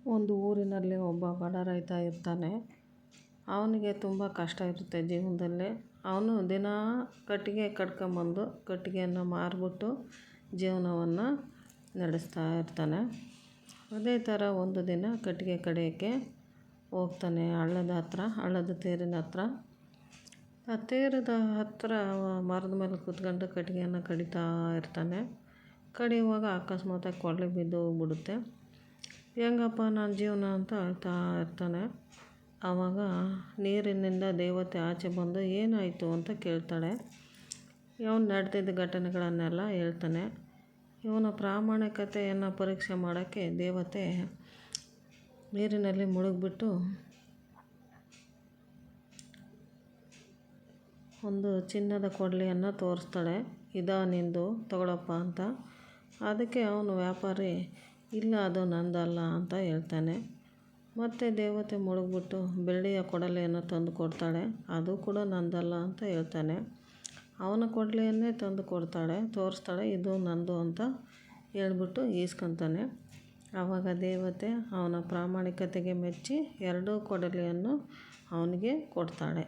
ಒಂದು ಊರಿನಲ್ಲಿ ಒಬ್ಬ ಬಡ ರೈತ ಇರ್ತಾನೆ. ಅವನಿಗೆ ತುಂಬ ಕಷ್ಟ ಇರುತ್ತೆ ಜೀವನದಲ್ಲಿ. ಅವನು ದಿನ ಕಟ್ಟಿಗೆ ಕಟ್ಕೊಂಬಂದು ಕಟ್ಟಿಗೆಯನ್ನು ಮಾರಿಬಿಟ್ಟು ಜೀವನವನ್ನು ನಡೆಸ್ತಾ ಇರ್ತಾನೆ. ಅದೇ ಥರ ಒಂದು ದಿನ ಕಟ್ಟಿಗೆ ಕಡಿಯೋಕ್ಕೆ ಹೋಗ್ತಾನೆ ಹಳ್ಳದ ತೇರಿನ ಹತ್ರ. ಆ ತೇರದ ಹತ್ತಿರ ಮರದ ಮೇಲೆ ಕೂತ್ಕೊಂಡು ಕಟ್ಟಿಗೆಯನ್ನು ಕಡಿತಾ ಇರ್ತಾನೆ. ಕಡಿಯುವಾಗ ಅಕಸ್ಮಾತಾಗಿ ಕೊಳ್ಳೆ ಬಿದ್ದು ಹೋಗ್ಬಿಡುತ್ತೆ. ಹೆಂಗಪ್ಪ ನನ್ನ ಜೀವನ ಅಂತ ಅಳ್ತಾ ಇರ್ತಾನೆ. ಆವಾಗ ನೀರಿನಿಂದ ದೇವತೆ ಆಚೆ ಬಂದು ಏನಾಯಿತು ಅಂತ ಕೇಳ್ತಾಳೆ. ಇವನು ನಡೆದಿದ್ದ ಘಟನೆಗಳನ್ನೆಲ್ಲ ಹೇಳ್ತಾನೆ. ಇವನ ಪ್ರಾಮಾಣಿಕತೆಯನ್ನು ಪರೀಕ್ಷೆ ಮಾಡೋಕ್ಕೆ ದೇವತೆ ನೀರಿನಲ್ಲಿ ಮುಳುಗಿಬಿಟ್ಟು ಒಂದು ಚಿನ್ನದ ಕೊಡಲಿಯನ್ನು ತೋರಿಸ್ತಾಳೆ. ಇದಾ ನಿಂದು ತಗೊಳಪ್ಪ ಅಂತ. ಅದಕ್ಕೆ ಅವನು ವ್ಯಾಪಾರಿ ಇಲ್ಲ ಅದು ನಂದಲ್ಲ ಅಂತ ಹೇಳ್ತಾನೆ. ಮತ್ತು ದೇವತೆ ಮುಳುಗ್ಬಿಟ್ಟು ಬೆಳ್ಳಿಯ ಕೊಡಲಿಯನ್ನು ತಂದು ಕೊಡ್ತಾಳೆ. ಅದು ಕೂಡ ನಂದಲ್ಲ ಅಂತ ಹೇಳ್ತಾನೆ. ಅವನ ಕೊಡಲಿಯನ್ನೇ ತಂದು ತೋರಿಸ್ತಾಳೆ. ಇದು ನಂದು ಅಂತ ಹೇಳ್ಬಿಟ್ಟು ಈಸ್ಕೊತಾನೆ. ಆವಾಗ ದೇವತೆ ಅವನ ಪ್ರಾಮಾಣಿಕತೆಗೆ ಮೆಚ್ಚಿ 2 ಕೊಡಲಿಯನ್ನು ಅವನಿಗೆ ಕೊಡ್ತಾಳೆ.